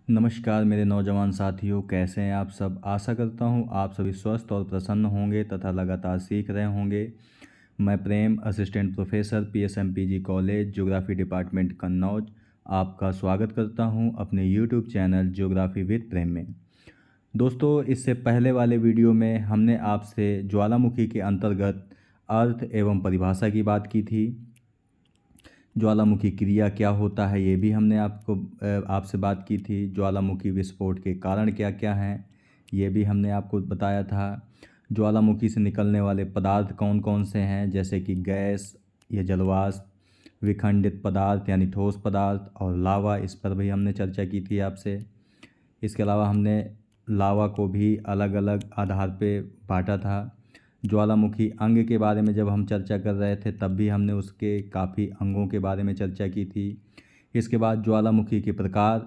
नमस्कार मेरे नौजवान साथियों, कैसे हैं आप सब। आशा करता हूं आप सभी स्वस्थ और प्रसन्न होंगे तथा लगातार सीख रहे होंगे। मैं Prem, assistant professor PSMPG college geography department Kannauj, आपका स्वागत करता हूं अपने YouTube channel geography with Prem में। दोस्तों, इससे पहले वाले वीडियो में हमने आपसे ज्वालामुखी के अंतर्गत अर्थ एवं परिभाषा की बात की थी। ज्वालामुखी क्रिया क्या होता है ये भी हमने आपसे बात की थी। ज्वालामुखी विस्फोट के कारण क्या क्या हैं ये भी हमने आपको बताया था। ज्वालामुखी से निकलने वाले पदार्थ कौन कौन से हैं, जैसे कि गैस या जलवाष्प, विखंडित पदार्थ यानी ठोस पदार्थ और लावा, इस पर भी हमने चर्चा की थी आपसे। इसके अलावा हमने लावा को भी अलग अलग आधार पे बांटा था। ज्वालामुखी अंग के बारे में जब हम चर्चा कर रहे थे तब भी हमने उसके काफ़ी अंगों के बारे में चर्चा की थी। इसके बाद ज्वालामुखी के प्रकार,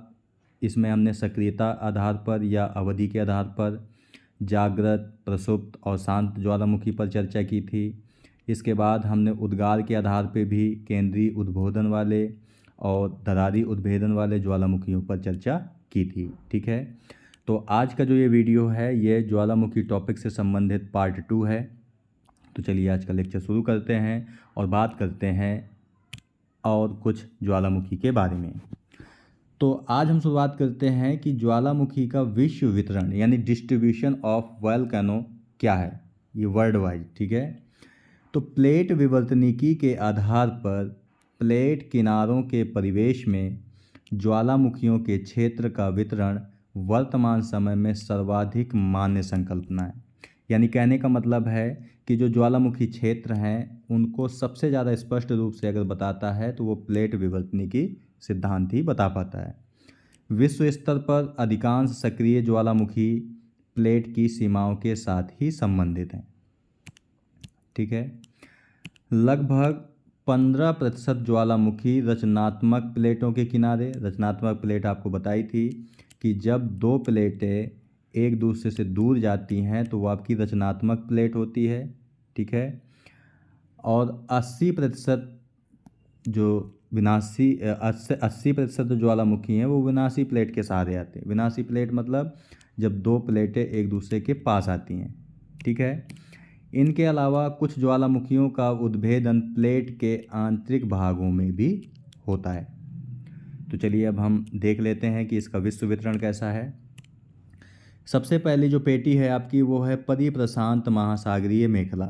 इसमें हमने सक्रियता आधार पर या अवधि के आधार पर जागृत, प्रसुप्त और शांत ज्वालामुखी पर चर्चा की थी। इसके बाद हमने उद्गार के आधार पर भी केंद्रीय उद्बोधन वाले और दरारी उद्भेदन वाले ज्वालामुखियों पर चर्चा की थी। ठीक है, तो आज का जो ये वीडियो है ये ज्वालामुखी टॉपिक से संबंधित पार्ट 2 है। तो चलिए आज का लेक्चर शुरू करते हैं और बात करते हैं और कुछ ज्वालामुखी के बारे में। तो आज हम शुरुआत करते हैं कि ज्वालामुखी का विश्व वितरण यानी डिस्ट्रीब्यूशन ऑफ वोल्केनो क्या है, ये वर्ल्ड वाइड। ठीक है, तो प्लेट विवर्तनिकी के आधार पर प्लेट किनारों के परिवेश में ज्वालामुखियों के क्षेत्र का वितरण वर्तमान समय में सर्वाधिक मान्य संकल्पना है। यानी कहने का मतलब है कि जो ज्वालामुखी क्षेत्र हैं उनको सबसे ज़्यादा स्पष्ट रूप से अगर बताता है तो वो प्लेट विवर्तनिकी सिद्धांत ही बता पाता है। विश्व स्तर पर अधिकांश सक्रिय ज्वालामुखी प्लेट की सीमाओं के साथ ही संबंधित हैं। ठीक है, लगभग 15% ज्वालामुखी रचनात्मक प्लेटों के किनारे, रचनात्मक प्लेट आपको बताई थी कि जब दो प्लेटें एक दूसरे से दूर जाती हैं तो वो आपकी रचनात्मक प्लेट होती है। ठीक है, और 80% जो विनाशी 80% जो ज्वालामुखी हैं वो विनाशी प्लेट के सहारे आते हैं। विनाशी प्लेट मतलब जब दो प्लेटें एक दूसरे के पास आती हैं। ठीक है, इनके अलावा कुछ ज्वालामुखियों का उद्भेदन प्लेट के आंतरिक भागों में भी होता है। तो चलिए अब हम देख लेते हैं कि इसका विश्व वितरण कैसा है। सबसे पहली जो पेटी है आपकी वो है परिप्रशांत महासागरीय मेखला।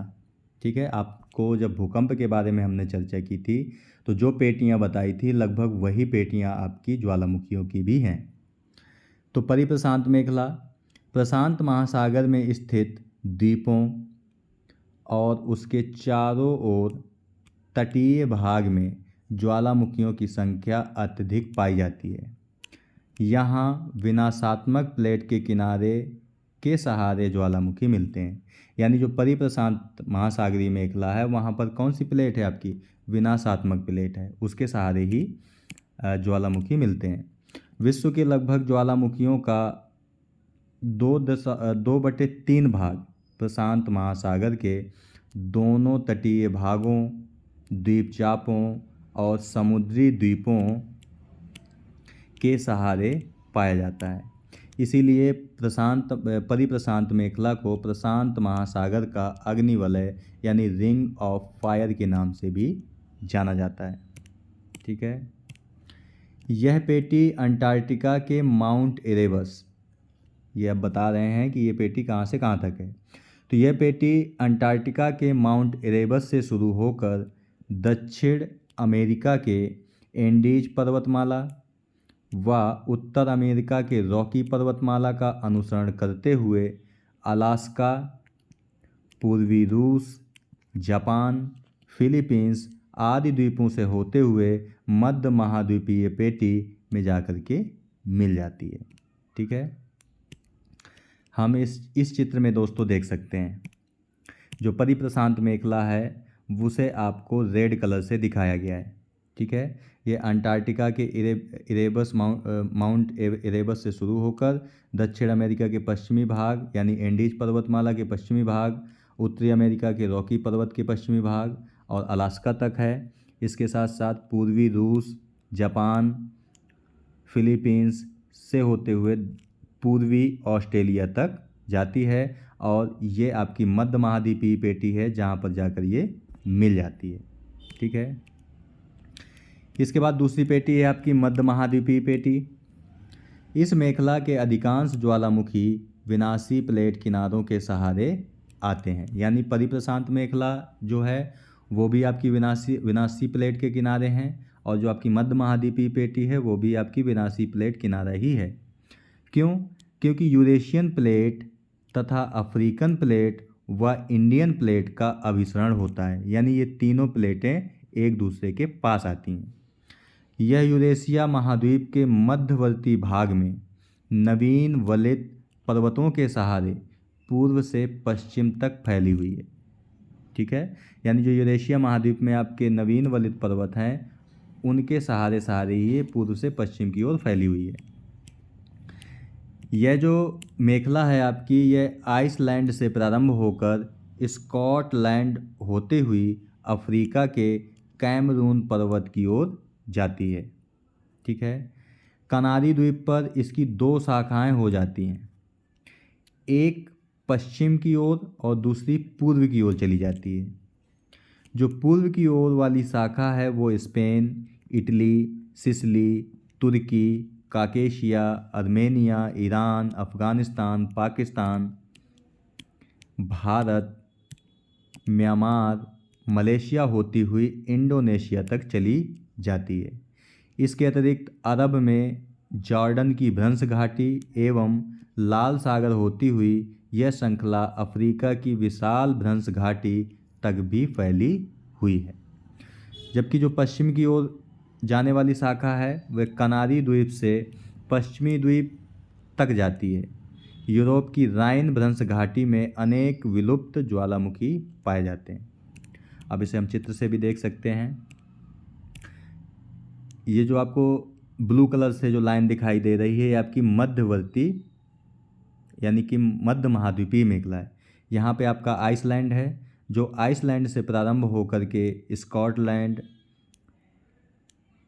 ठीक है, आपको जब भूकंप के बारे में हमने चर्चा की थी तो जो पेटियां बताई थी लगभग वही पेटियां आपकी ज्वालामुखियों की भी हैं। तो परिप्रशांत मेखला प्रशांत महासागर में स्थित द्वीपों और उसके चारों ओर तटीय भाग में ज्वालामुखियों की संख्या अत्यधिक पाई जाती है। यहाँ विनाशात्मक प्लेट के किनारे के सहारे ज्वालामुखी मिलते हैं। यानी जो परिप्रशांत महासागरीय मेखला है वहाँ पर कौन सी प्लेट है आपकी, विनाशात्मक प्लेट है, उसके सहारे ही ज्वालामुखी मिलते हैं। विश्व के लगभग ज्वालामुखियों का 2/3 भाग प्रशांत महासागर के दोनों तटीय भागों, द्वीपचापों और समुद्री द्वीपों के सहारे पाया जाता है। इसीलिए परिप्रशांत मेखला को प्रशांत महासागर का अग्निवलय यानी रिंग ऑफ फायर के नाम से भी जाना जाता है। ठीक है, यह पेटी अंटार्कटिका के माउंट इरेबस, ये अब बता रहे हैं कि ये पेटी कहाँ से कहाँ तक है। तो यह पेटी अंटार्कटिका के माउंट इरेबस से शुरू होकर दक्षिण अमेरिका के एंडीज पर्वतमाला व उत्तर अमेरिका के रॉकी पर्वतमाला का अनुसरण करते हुए अलास्का, पूर्वी रूस, जापान, फिलीपींस आदि द्वीपों से होते हुए मध्य महाद्वीपीय पेटी में जाकर के मिल जाती है। ठीक है, हम इस चित्र में दोस्तों देख सकते हैं जो परिप्रशांत मेखला है उसे आपको रेड कलर से दिखाया गया है। ठीक है, ये अंटार्कटिका के माउंट इरेबस से शुरू होकर दक्षिण अमेरिका के पश्चिमी भाग यानी एंडीज पर्वतमाला के पश्चिमी भाग, उत्तरी अमेरिका के रॉकी पर्वत के पश्चिमी भाग और अलास्का तक है। इसके साथ साथ पूर्वी रूस, जापान, फिलीपींस, से होते हुए पूर्वी ऑस्ट्रेलिया तक जाती है और ये आपकी मध्य महाद्वीपीय पेटी है जहाँ पर जाकर ये मिल जाती है। ठीक है। इसके बाद दूसरी पेटी है आपकी मध्य महाद्वीपीय पेटी। इस मेखला के अधिकांश ज्वालामुखी विनाशी प्लेट किनारों के सहारे आते हैं, यानी परिप्रशांत मेखला जो है वो भी आपकी विनाशी प्लेट के किनारे हैं और जो आपकी मध्य महाद्वीपीय पेटी है वो भी आपकी विनाशी प्लेट किनारा ही है। क्यों? क्योंकि यूरेशियन प्लेट तथा अफ्रीकन प्लेट व इंडियन प्लेट का अभिसरण होता है, यानी ये तीनों प्लेटें एक दूसरे के पास आती हैं। यह यूरेशिया महाद्वीप के मध्यवर्ती भाग में नवीन वलित पर्वतों के सहारे पूर्व से पश्चिम तक फैली हुई है। ठीक है, यानी जो यूरेशिया महाद्वीप में आपके नवीन वलित पर्वत हैं उनके सहारे सहारे ही ये पूर्व से पश्चिम की ओर फैली हुई है। यह जो मेखला है आपकी, यह आइसलैंड से प्रारंभ होकर स्कॉटलैंड होते हुई अफ्रीका के कैमरून पर्वत की ओर जाती है। ठीक है। कनारी द्वीप पर इसकी दो शाखाएं हो जाती हैं, एक पश्चिम की ओर और दूसरी पूर्व की ओर चली जाती है। जो पूर्व की ओर वाली शाखा है वो स्पेन, इटली, सिसिली, तुर्की, Caucasia, Armenia, Iran, Afghanistan, Pakistan, Bharat, Myanmar, Malaysia होती हुई इंडोनेशिया तक चली जाती है। इसके अतिरिक्त अरब में जॉर्डन की भ्रंश घाटी एवं लाल सागर होती हुई यह श्रृंखला अफ्रीका की विशाल भ्रंश घाटी तक भी फैली हुई है। जबकि जो पश्चिम की ओर जाने वाली शाखा है वह कनारी द्वीप से पश्चिमी द्वीप तक जाती है। यूरोप की राइन भ्रंश घाटी में अनेक विलुप्त ज्वालामुखी पाए जाते हैं। अब इसे हम चित्र से भी देख सकते हैं। ये जो आपको ब्लू कलर से जो लाइन दिखाई दे रही है ये आपकी मध्यवर्ती यानी कि मध्य महाद्वीपीय मेखला है। यहाँ पे आपका आइसलैंड है जो आइसलैंड से प्रारंभ होकर के स्कॉटलैंड,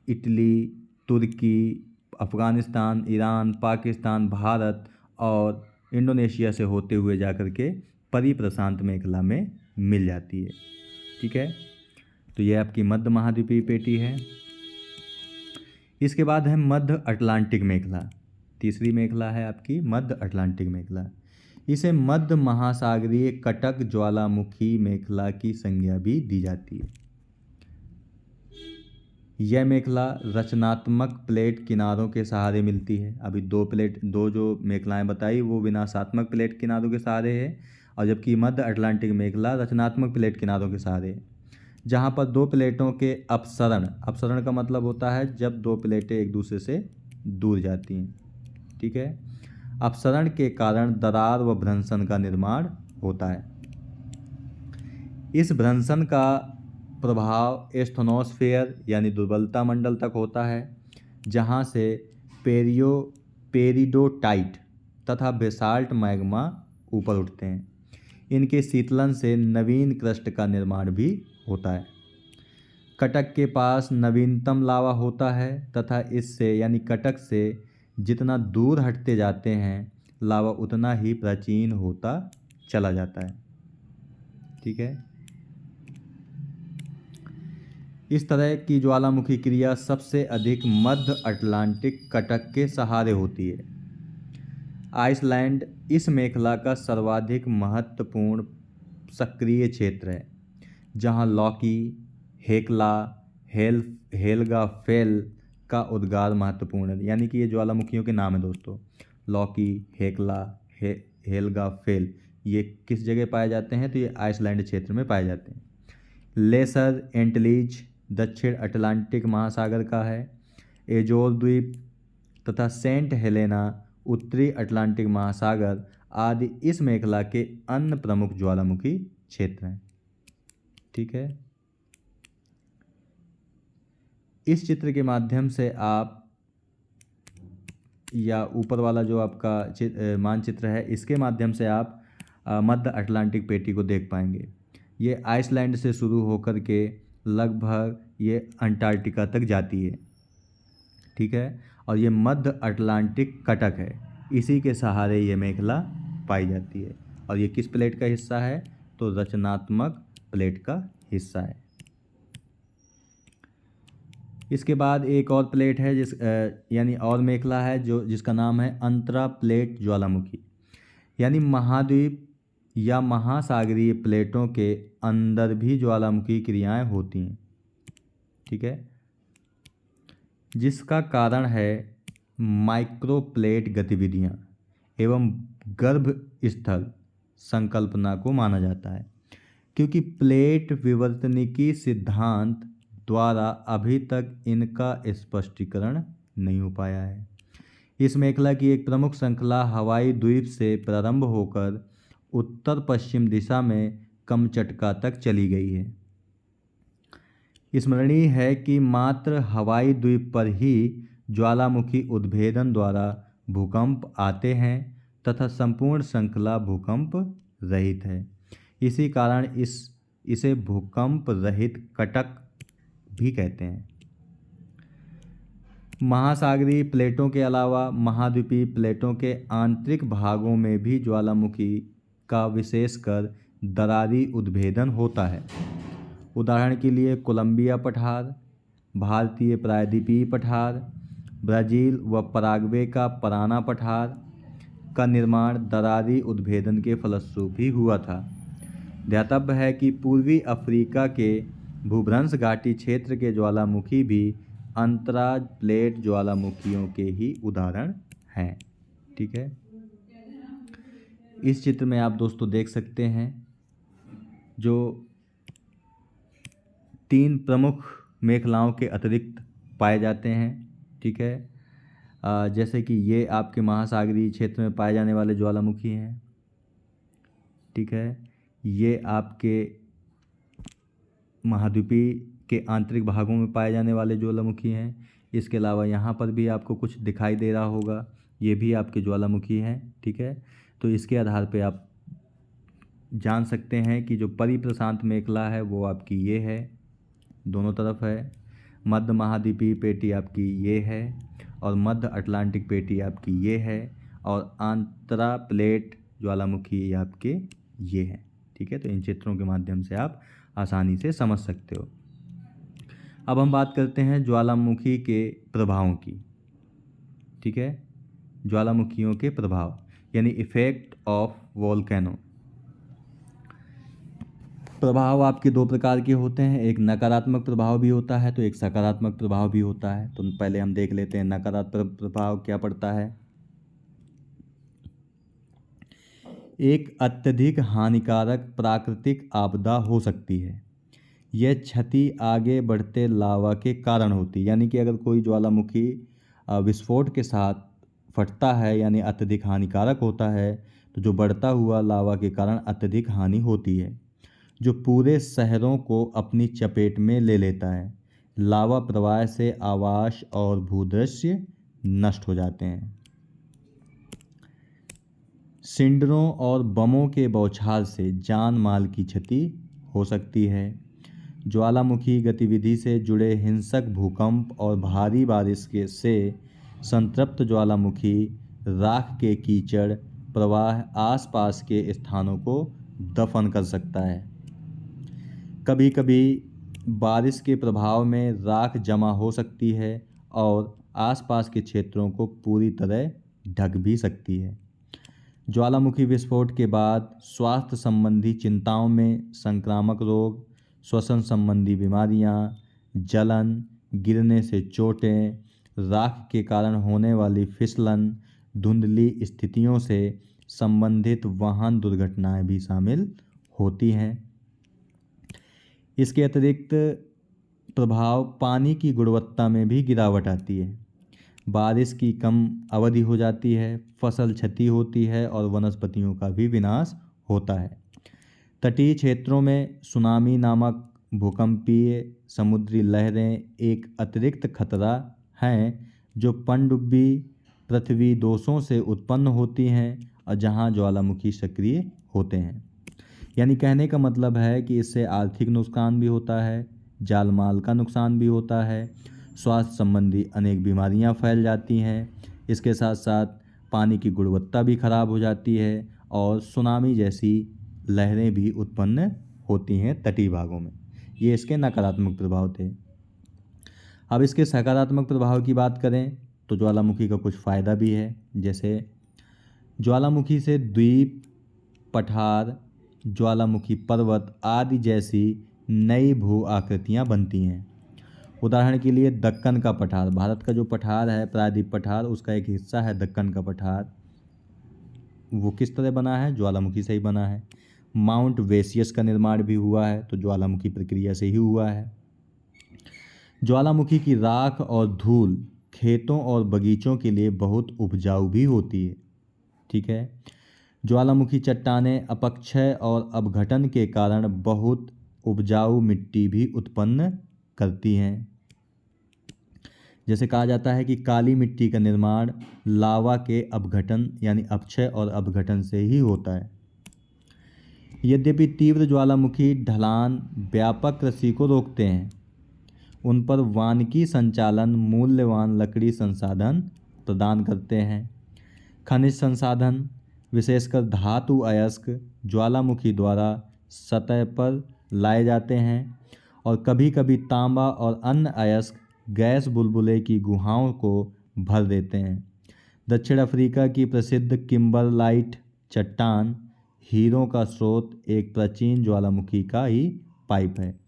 इटली, तुर्की, अफ़गानिस्तान, ईरान, पाकिस्तान, भारत और इंडोनेशिया से होते हुए जाकर के परिप्रशांत मेखला में मिल जाती है। ठीक है, तो ये आपकी मध्य महाद्वीपीय पेटी है। इसके बाद है मध्य अटलांटिक मेखला। तीसरी मेखला है आपकी मध्य अटलांटिक मेखला। इसे मध्य महासागरीय कटक ज्वालामुखी मेखला की संज्ञा भी दी जाती है। यह मेखला रचनात्मक प्लेट किनारों के सहारे मिलती है। अभी दो जो मेखलाएं बताई वो विनाशात्मक प्लेट किनारों के सहारे है और जबकि मध्य अटलांटिक मेखला रचनात्मक प्लेट किनारों के सहारे है, जहाँ पर दो प्लेटों के अपसरण का मतलब होता है जब दो प्लेटें एक दूसरे से दूर जाती हैं। ठीक है, अपसरण के कारण दरार व भ्रंशन का निर्माण होता है। इस भ्रंशन का प्रभाव एस्थनोस्फेयर यानी दुर्बलता मंडल तक होता है, जहाँ से पेरिडोटाइट तथा बेसाल्ट मैग्मा ऊपर उठते हैं। इनके शीतलन से नवीन क्रस्ट का निर्माण भी होता है। कटक के पास नवीनतम लावा होता है तथा इससे यानी कटक से जितना दूर हटते जाते हैं लावा उतना ही प्राचीन होता चला जाता है। ठीक है, इस तरह की ज्वालामुखी क्रिया सबसे अधिक मध्य अटलांटिक कटक के सहारे होती है। आइसलैंड इस मेखला का सर्वाधिक महत्वपूर्ण सक्रिय क्षेत्र है, जहां लॉकी, हेक्ला, हेल्गा फेल का उद्गार महत्वपूर्ण है। यानी कि ये ज्वालामुखियों के नाम है दोस्तों। लॉकी, हेक्ला, हेल्गा फेल ये किस जगह पाए जाते हैं? तो ये आइसलैंड क्षेत्र में पाए जाते हैं। लेसर एंटिलीज दक्षिण अटलांटिक महासागर का है। एजोर द्वीप तथा सेंट हेलेना उत्तरी अटलांटिक महासागर आदि इस मेखला के अन्य प्रमुख ज्वालामुखी क्षेत्र हैं। ठीक है, इस चित्र के माध्यम से आप या ऊपर वाला जो आपका मानचित्र है इसके माध्यम से आप मध्य अटलांटिक पेटी को देख पाएंगे। ये आइसलैंड से शुरू होकर के लगभग ये अंटार्कटिका तक जाती है। ठीक है, और ये मध्य अटलांटिक कटक है, इसी के सहारे ये मेखला पाई जाती है। और ये किस प्लेट का हिस्सा है? तो रचनात्मक प्लेट का हिस्सा है। इसके बाद एक और प्लेट है यानी और मेखला है जिसका नाम है अंतरा प्लेट ज्वालामुखी। यानी महाद्वीप या महासागरीय प्लेटों के अंदर भी ज्वालामुखी क्रियाएं होती हैं, ठीक है, जिसका कारण है माइक्रोप्लेट गतिविधियां एवं गर्भ स्थल संकल्पना को माना जाता है, क्योंकि प्लेट विवर्तनिकी सिद्धांत द्वारा अभी तक इनका स्पष्टीकरण नहीं हो पाया है। इस मेखला की एक प्रमुख श्रृंखला हवाई द्वीप से प्रारंभ होकर उत्तर पश्चिम दिशा में कमचटका तक चली गई है। स्मरणीय है कि मात्र हवाई द्वीप पर ही ज्वालामुखी उद्भेदन द्वारा भूकंप आते हैं तथा संपूर्ण श्रृंखला भूकंप रहित है। इसी कारण इसे भूकंप रहित कटक भी कहते हैं। महासागरीय प्लेटों के अलावा महाद्वीपीय प्लेटों के आंतरिक भागों में भी ज्वालामुखी का विशेषकर दरारी उद्भेदन होता है। उदाहरण के लिए कोलंबिया पठार, भारतीय प्रायद्वीपीय पठार, ब्राज़ील व पराग्वे का पराना पठार का निर्माण दरारी उद्भेदन के फलस्वरूप ही हुआ था। ध्यातव्य है कि पूर्वी अफ्रीका के भूभ्रंश घाटी क्षेत्र के ज्वालामुखी भी अंतराज प्लेट ज्वालामुखियों के ही उदाहरण हैं, ठीक है। इस चित्र में आप दोस्तों देख सकते हैं जो 3 प्रमुख मेखलाओं के अतिरिक्त पाए जाते हैं, ठीक है। जैसे कि ये आपके महासागरीय क्षेत्र में पाए जाने वाले ज्वालामुखी हैं, ठीक है। ये आपके महाद्वीपीय के आंतरिक भागों में पाए जाने वाले ज्वालामुखी हैं। इसके अलावा यहाँ पर भी आपको कुछ दिखाई दे रहा होगा, ये भी आपके ज्वालामुखी हैं, ठीक है। तो इसके आधार पे आप जान सकते हैं कि जो परिप्रशांत मेखला है वो आपकी ये है, दोनों तरफ है। मध्य महाद्वीपीय पेटी आपकी ये है और मध्य अटलांटिक पेटी आपकी ये है और आंतरा प्लेट ज्वालामुखी आपके ये है, ठीक है। तो इन चित्रों के माध्यम से आप आसानी से समझ सकते हो। अब हम बात करते हैं ज्वालामुखी के प्रभावों की, ठीक है। ज्वालामुखियों के प्रभाव यानी इफेक्ट ऑफ वोल्केनो। प्रभाव आपके 2 प्रकार के होते हैं, एक नकारात्मक प्रभाव भी होता है तो एक सकारात्मक प्रभाव भी होता है। तो पहले हम देख लेते हैं नकारात्मक प्रभाव क्या पड़ता है। एक अत्यधिक हानिकारक प्राकृतिक आपदा हो सकती है। यह क्षति आगे बढ़ते लावा के कारण होती है, यानी कि अगर कोई ज्वालामुखी विस्फोट के साथ फटता है यानी अत्यधिक हानिकारक होता है, तो जो बढ़ता हुआ लावा के कारण अत्यधिक हानि होती है, जो पूरे शहरों को अपनी चपेट में ले लेता है। लावा प्रवाह से आवास और भूदृश्य नष्ट हो जाते हैं। सिंडरों और बमों के बौछार से जान माल की क्षति हो सकती है। ज्वालामुखी गतिविधि से जुड़े हिंसक भूकंप और भारी बारिश से संतृप्त ज्वालामुखी राख के कीचड़ प्रवाह आसपास के स्थानों को दफन कर सकता है। कभी कभी बारिश के प्रभाव में राख जमा हो सकती है और आसपास के क्षेत्रों को पूरी तरह ढक भी सकती है। ज्वालामुखी विस्फोट के बाद स्वास्थ्य संबंधी चिंताओं में संक्रामक रोग, श्वसन संबंधी बीमारियां, जलन, गिरने से चोटें, राख के कारण होने वाली फिसलन, धुंधली स्थितियों से संबंधित वाहन दुर्घटनाएं भी शामिल होती हैं। इसके अतिरिक्त प्रभाव पानी की गुणवत्ता में भी गिरावट आती है। बारिश की कम अवधि हो जाती है, फसल क्षति होती है और वनस्पतियों का भी विनाश होता है। तटीय क्षेत्रों में सुनामी नामक भूकंपीय समुद्री लहरें एक अतिरिक्त खतरा हैं जो पनडुब्बी पृथ्वी दोषों से उत्पन्न होती हैं और जहां ज्वालामुखी सक्रिय होते हैं। यानी कहने का मतलब है कि इससे आर्थिक नुकसान भी होता है, जान माल का नुकसान भी होता है, स्वास्थ्य संबंधी अनेक बीमारियां फैल जाती हैं। इसके साथ साथ पानी की गुणवत्ता भी खराब हो जाती है और सुनामी जैसी लहरें भी उत्पन्न होती हैं तटीय भागों में। ये इसके नकारात्मक प्रभाव थे। अब इसके सकारात्मक प्रभाव की बात करें तो ज्वालामुखी का कुछ फ़ायदा भी है। जैसे ज्वालामुखी से द्वीप, पठार, ज्वालामुखी पर्वत आदि जैसी नई भू आकृतियाँ बनती हैं। उदाहरण के लिए दक्कन का पठार, भारत का जो पठार है प्रायद्वीप पठार, उसका एक हिस्सा है दक्कन का पठार। वो किस तरह बना है? ज्वालामुखी से ही बना है। माउंट वेसियस का निर्माण भी हुआ है तो ज्वालामुखी प्रक्रिया से ही हुआ है। ज्वालामुखी की राख और धूल खेतों और बगीचों के लिए बहुत उपजाऊ भी होती है। ठीक है। ज्वालामुखी चट्टानें अपक्षय और अपघटन के कारण बहुत उपजाऊ मिट्टी भी उत्पन्न करती हैं। जैसे कहा जाता है कि काली मिट्टी का निर्माण लावा के अपघटन यानी अपक्षय और अपघटन से ही होता है। यद्यपि तीव्र ज्वालामुखी ढलान व्यापक कृषि को रोकते हैं, उन पर वानिकी संचालन मूल्यवान लकड़ी संसाधन प्रदान करते हैं। खनिज संसाधन विशेषकर धातु अयस्क ज्वालामुखी द्वारा सतह पर लाए जाते हैं और कभी कभी तांबा और अन्य अयस्क गैस बुलबुले की गुहाओं को भर देते हैं। दक्षिण अफ्रीका की प्रसिद्ध किम्बरलाइट चट्टान हीरों का स्रोत एक प्राचीन ज्वालामुखी का ही पाइप है।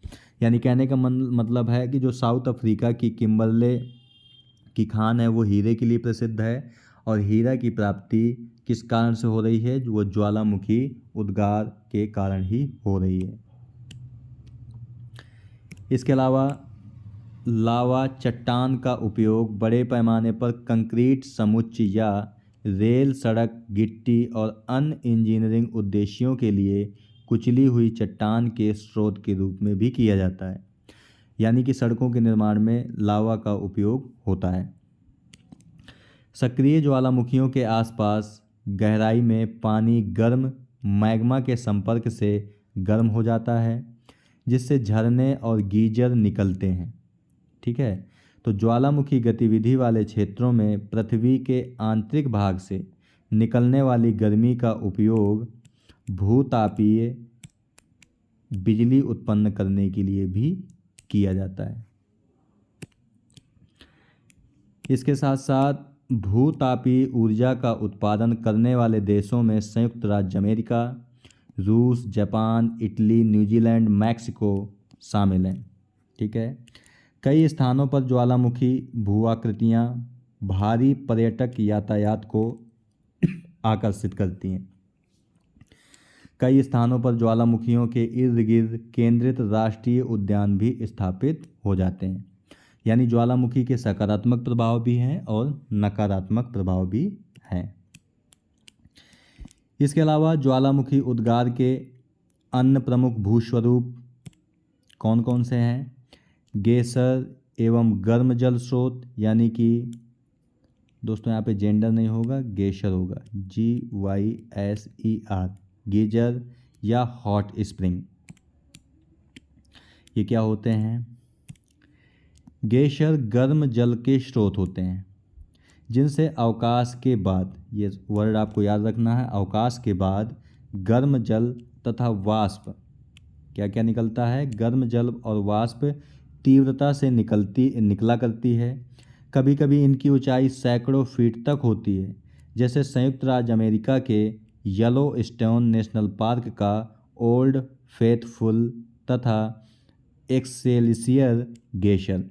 यानी कहने का मतलब है कि जो साउथ अफ्रीका की किम्बरले की खान है वो हीरे के लिए प्रसिद्ध है और हीरा की प्राप्ति किस कारण से हो रही है? जो वो ज्वालामुखी उद्गार के कारण ही हो रही है। इसके अलावा लावा चट्टान का उपयोग बड़े पैमाने पर कंक्रीट समुच्चय या रेल, सड़क, गिट्टी और अन्य इंजीनियरिंग उद्देश्यों के लिए कुचली हुई चट्टान के स्रोत के रूप में भी किया जाता है। यानी कि सड़कों के निर्माण में लावा का उपयोग होता है। सक्रिय ज्वालामुखियों के आसपास गहराई में पानी गर्म मैग्मा के संपर्क से गर्म हो जाता है, जिससे झरने और गीजर निकलते हैं। ठीक है। तो ज्वालामुखी गतिविधि वाले क्षेत्रों में पृथ्वी के आंतरिक भाग से निकलने वाली गर्मी का उपयोग भूतापीय बिजली उत्पन्न करने के लिए भी किया जाता है। इसके साथ साथ भूतापीय ऊर्जा का उत्पादन करने वाले देशों में संयुक्त राज्य अमेरिका, रूस, जापान, इटली, न्यूजीलैंड, मैक्सिको शामिल हैं। ठीक है। कई स्थानों पर ज्वालामुखी भूआकृतियाँ भारी पर्यटक यातायात को आकर्षित करती हैं। कई स्थानों पर ज्वालामुखियों के इर्द गिर्द केंद्रित राष्ट्रीय उद्यान भी स्थापित हो जाते हैं। यानी ज्वालामुखी के सकारात्मक प्रभाव भी हैं और नकारात्मक प्रभाव भी हैं। इसके अलावा ज्वालामुखी उद्गार के अन्य प्रमुख भूस्वरूप कौन कौन से हैं? गेसर एवं गर्म जल स्रोत, यानी कि दोस्तों यहाँ पे जेंडर नहीं होगा, गेशर होगा, GYSER, गीजर या हॉट स्प्रिंग। ये क्या होते हैं? गेशर गर्म जल के स्रोत होते हैं जिनसे अवकाश के बाद, ये वर्ड आपको याद रखना है, अवकाश के बाद गर्म जल तथा वाष्प क्या क्या निकलता है? गर्म जल और वाष्प तीव्रता से निकला करती है। कभी कभी इनकी ऊंचाई सैकड़ों फीट तक होती है। जैसे संयुक्त राज्य अमेरिका के येलोस्टोन नेशनल पार्क का ओल्ड फेथफुल तथा एक्सेलसियर ग्लेशियर।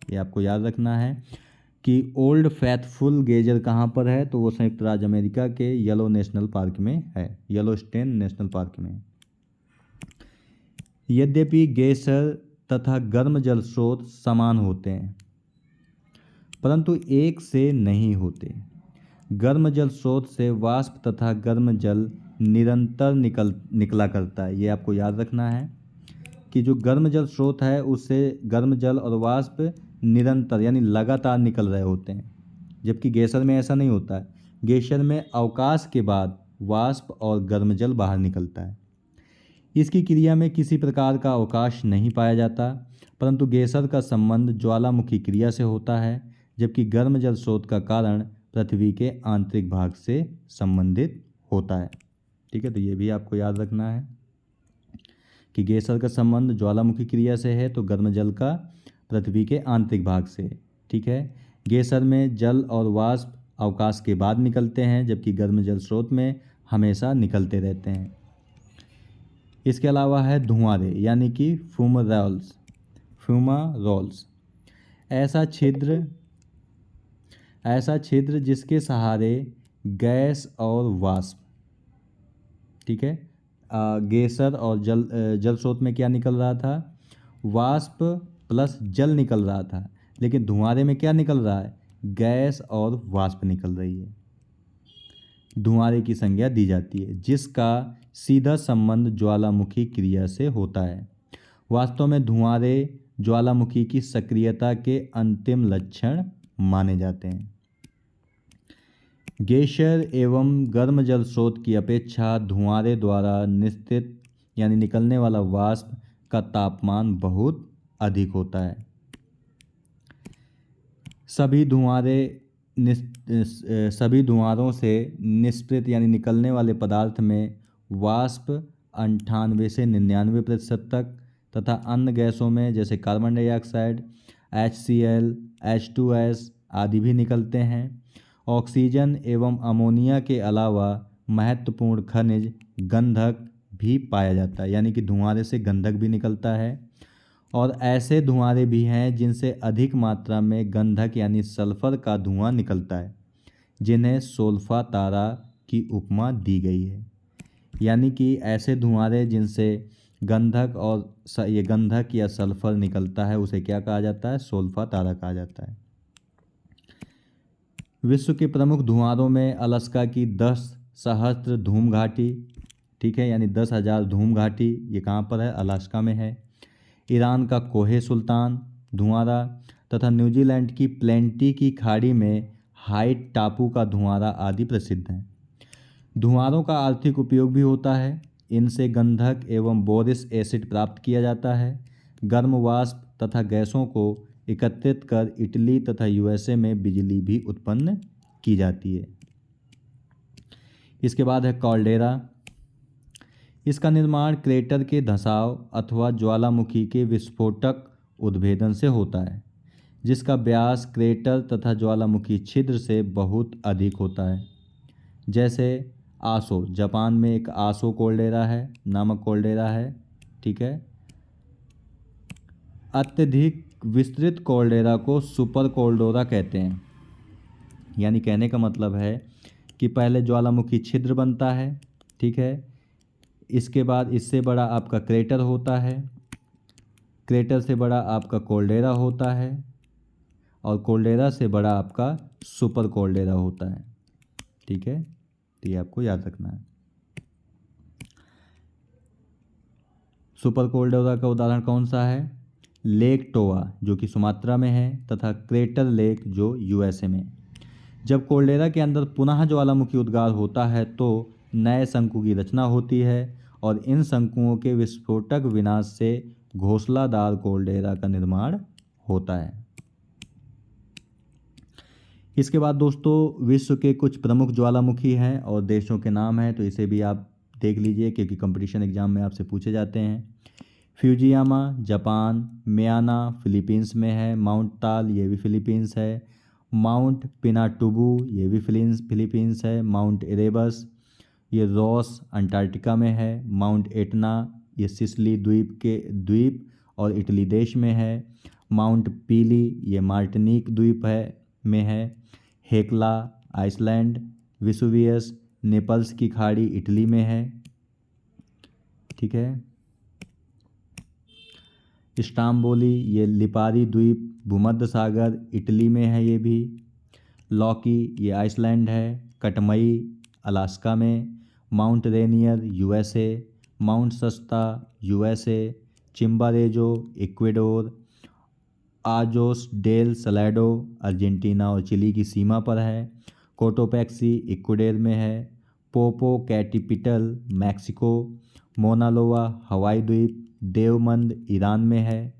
ये आपको याद रखना है कि ओल्ड फेथफुल ग्लेशियर कहाँ पर है? तो वो संयुक्त राज्य अमेरिका के येलो नेशनल पार्क में है, येलोस्टोन नेशनल पार्क में। यद्यपि ग्लेशियर तथा गर्म जल स्रोत समान होते हैं परंतु एक से नहीं होते। गर्म जल स्रोत से वाष्प तथा गर्म जल निरंतर निकला करता है। ये आपको याद रखना है कि जो गर्म जल स्रोत है उससे गर्म जल और वाष्प निरंतर यानी लगातार निकल रहे होते हैं, जबकि ग्लेशियर में ऐसा नहीं होता है। ग्लेशियर में अवकाश के बाद वाष्प और गर्म जल बाहर निकलता है। इसकी क्रिया में किसी प्रकार का अवकाश नहीं पाया जाता, परंतु गेसर का संबंध ज्वालामुखी क्रिया से होता है, जबकि गर्म जल स्रोत का कारण पृथ्वी के आंतरिक भाग से संबंधित होता है। ठीक है, तो ये भी आपको याद रखना है कि गेसर का संबंध ज्वालामुखी क्रिया से है तो गर्म जल का पृथ्वी के आंतरिक भाग से। ठीक है, गेसर में जल और वाष्प अवकाश के बाद निकलते हैं, जबकि गर्म जल स्रोत में हमेशा निकलते रहते हैं। इसके अलावा है धुआंरे यानी कि फ्यूमारोल्स। ऐसा छिद्र जिसके सहारे गैस और वाष्प, ठीक है, गेसर और जल स्रोत में क्या निकल रहा था, वाष्प प्लस जल निकल रहा था, लेकिन धुआंरे में क्या निकल रहा है, गैस और वाष्प निकल रही है। धुआंरे की संज्ञा दी जाती है जिसका सीधा संबंध ज्वालामुखी क्रिया से होता है। वास्तव में धुआंरे ज्वालामुखी की सक्रियता के अंतिम लक्षण माने जाते हैं। गेशर एवं गर्म जल स्रोत की अपेक्षा धुआंरे द्वारा निश्चित यानी निकलने वाला वाष्प का तापमान बहुत अधिक होता है। सभी धुआंरों से निष्पृत यानी निकलने वाले पदार्थ में वाष्प 98 से 99% तक तथा अन्य गैसों में जैसे कार्बन डाइऑक्साइड, HCl, H2S आदि भी निकलते हैं। ऑक्सीजन एवं अमोनिया के अलावा महत्वपूर्ण खनिज गंधक भी पाया जाता है, यानी कि धुआंरे से गंधक भी निकलता है। और ऐसे धुआंरे भी हैं जिनसे अधिक मात्रा में गंधक यानी सल्फर का धुआं निकलता है, जिन्हें सोल्फा तारा की उपमा दी गई है। यानी कि ऐसे धुआंरे जिनसे गंधक और ये गंधक या सल्फर निकलता है उसे क्या कहा जाता है, सोल्फा तारा कहा जाता है। विश्व के प्रमुख धुआंरों में अलास्का की 10 सहस्त्र धूम घाटी, ठीक है, यानी 10,000 धूम घाटी, ये कहाँ पर है, अलास्का में है। ईरान का कोहे सुल्तान धुआंरा तथा न्यूजीलैंड की प्लेंटी की खाड़ी में हाइट टापू का धुआंरा आदि प्रसिद्ध हैं। धुआंरों का आर्थिक उपयोग भी होता है। इनसे गंधक एवं बोरिस एसिड प्राप्त किया जाता है। गर्म वाष्प तथा गैसों को एकत्रित कर इटली तथा USA में बिजली भी उत्पन्न की जाती है। इसके बाद है कॉल्डेरा। इसका निर्माण क्रेटर के धंसाव अथवा ज्वालामुखी के विस्फोटक उद्भेदन से होता है, जिसका व्यास क्रेटर तथा ज्वालामुखी छिद्र से बहुत अधिक होता है। जैसे आसो, जापान में एक आसो कोल्डेरा है, नामक कोल्डेरा है, ठीक है। अत्यधिक विस्तृत कोल्डेरा को सुपर कोल्डोरा कहते हैं। यानी कहने का मतलब है कि पहले ज्वालामुखी छिद्र बनता है, ठीक है, इसके बाद इससे बड़ा आपका क्रेटर होता है, क्रेटर से बड़ा आपका कोल्डेरा होता है और कोल्डेरा से बड़ा आपका सुपर कोल्डेरा होता है, ठीक है, तो ये आपको याद रखना है। सुपर कोल्डेरा का उदाहरण कौन सा है, लेक टोआ जो कि सुमात्रा में है तथा क्रेटर लेक जो USA में। जब कोल्डेरा के अंदर पुनः ज्वालामुखी उद्गार होता है तो नए शंकु की रचना होती है और इन शंकुओं के विस्फोटक विनाश से घोंसलादार कोल्डेरा का निर्माण होता है। इसके बाद दोस्तों विश्व के कुछ प्रमुख ज्वालामुखी हैं और देशों के नाम हैं, तो इसे भी आप देख लीजिए क्योंकि कंपटीशन एग्जाम में आपसे पूछे जाते हैं। फ्यूजियामा जापान, मियाना फिलीपींस में है, माउंट ताल ये भी फिलीपींस है, माउंट पिनाटुबू ये भी फिलीपींस है, माउंट एरेबस ये रॉस अंटार्कटिका में है, माउंट एटना ये सिसिली द्वीप और इटली देश में है, माउंट पीली ये मार्टिनिक द्वीप में है, हेक्ला आइसलैंड, विसुवियस नेपल्स की खाड़ी इटली में है, ठीक है। स्टाम्बोली ये लिपारी द्वीप भूमध्य सागर इटली में है, ये भी। लॉकी ये आइसलैंड है, कटमई अलास्का में, mount Rainier USA, mount Shasta USA, Chimborazo Ecuador, Ojos del Salado Argentina और चिली की सीमा पर है, कोटोपैक्सी इक्वेडोर में है, पोपो कैटिपिटल मैक्सिको, मौना लोआ हवाई द्वीप, देवमंद ईरान में है,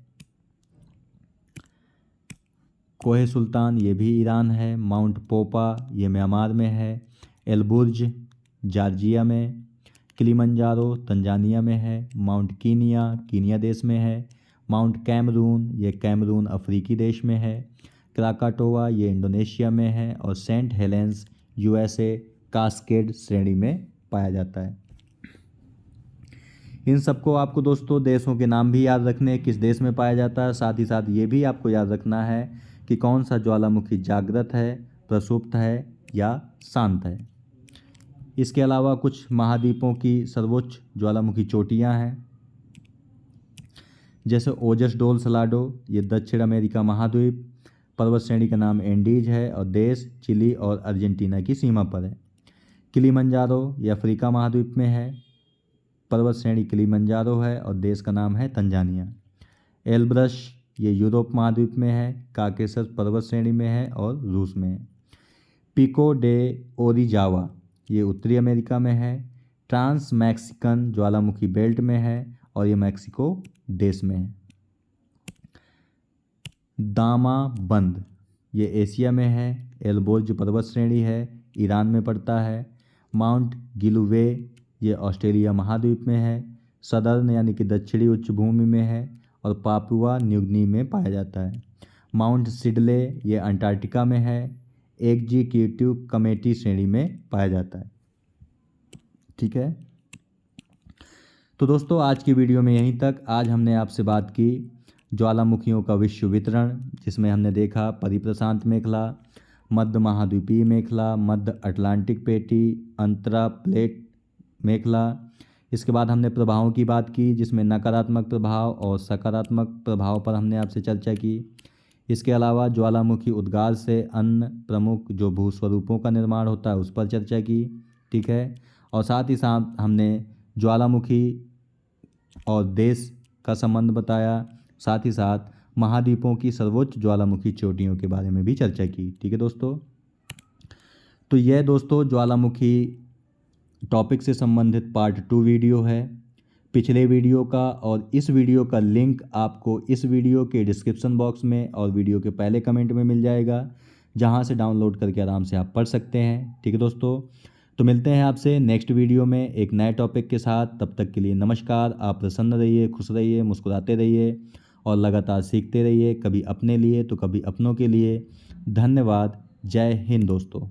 कोहे सुल्तान ये भी ईरान है, माउंट पोपा ये म्यांमार में है, एलबुर्ज जॉर्जिया में, किलिमंजारो तंजानिया में है, माउंट कीनिया कीनिया देश में है, माउंट कैमरून ये कैमरून अफ्रीकी देश में है, क्राकाटोवा ये इंडोनेशिया में है और सेंट हेलेंस यूएसए कास्केड श्रेणी में पाया जाता है। इन सबको आपको दोस्तों देशों के नाम भी याद रखने, किस देश में पाया जाता है, साथ ही साथ ये भी आपको याद रखना है कि कौन सा ज्वालामुखी जागृत है, प्रसुप्त है या शांत है। इसके अलावा कुछ महाद्वीपों की सर्वोच्च ज्वालामुखी चोटियां हैं, जैसे ओजस डोल सलाडो ये दक्षिण अमेरिका महाद्वीप, पर्वत श्रेणी का नाम एंडीज है और देश चिली और अर्जेंटीना की सीमा पर है। किलिमंजारो ये अफ्रीका महाद्वीप में है, पर्वत श्रेणी किलिमंजारो है और देश का नाम है तंजानिया। एलब्रस ये यूरोप महाद्वीप में है, काकेशस पर्वत श्रेणी में है और रूस में है। पिको डे ओरिजावा ये उत्तरी अमेरिका में है, ट्रांस मैक्सिकन ज्वालामुखी बेल्ट में है और ये मैक्सिको देश में है। दामा बंद ये एशिया में है, एल्बोर्ज पर्वत श्रेणी है, ईरान में पड़ता है। माउंट गिलुवे ये ऑस्ट्रेलिया महाद्वीप में है, सदर्न यानी कि दक्षिणी उच्च भूमि में है और पापुआ न्यू गिनी में पाया जाता है। माउंट सिडले ये अंटार्कटिका में है, एग्जीक्यूटिव कमेटी श्रेणी में पाया जाता है। ठीक है, तो दोस्तों आज की वीडियो में यहीं तक। आज हमने आपसे बात की ज्वालामुखियों का विश्व वितरण, जिसमें हमने देखा परिप्रशांत मेखला, मध्य महाद्वीपीय मेखला, मध्य अटलांटिक पेटी, अंतरा प्लेट मेखला। इसके बाद हमने प्रभावों की बात की, जिसमें नकारात्मक प्रभाव और सकारात्मक प्रभाव पर हमने आपसे चर्चा की। इसके अलावा ज्वालामुखी उद्गार से अन्य प्रमुख जो भूस्वरूपों का निर्माण होता है उस पर चर्चा की। ठीक है, और साथ ही साथ हमने ज्वालामुखी और देश का संबंध बताया, साथ ही साथ महाद्वीपों की सर्वोच्च ज्वालामुखी चोटियों के बारे में भी चर्चा की। ठीक है दोस्तों, तो यह दोस्तों ज्वालामुखी टॉपिक से संबंधित पार्ट 2 वीडियो है। पिछले वीडियो का और इस वीडियो का लिंक आपको इस वीडियो के डिस्क्रिप्शन बॉक्स में और वीडियो के पहले कमेंट में मिल जाएगा, जहां से डाउनलोड करके आराम से आप पढ़ सकते हैं। ठीक है दोस्तों, तो मिलते हैं आपसे नेक्स्ट वीडियो में एक नए टॉपिक के साथ। तब तक के लिए नमस्कार। आप प्रसन्न रहिए, खुश रहिए, मुस्कुराते रहिए और लगातार सीखते रहिए, कभी अपने लिए तो कभी अपनों के लिए। धन्यवाद। जय हिंद दोस्तों।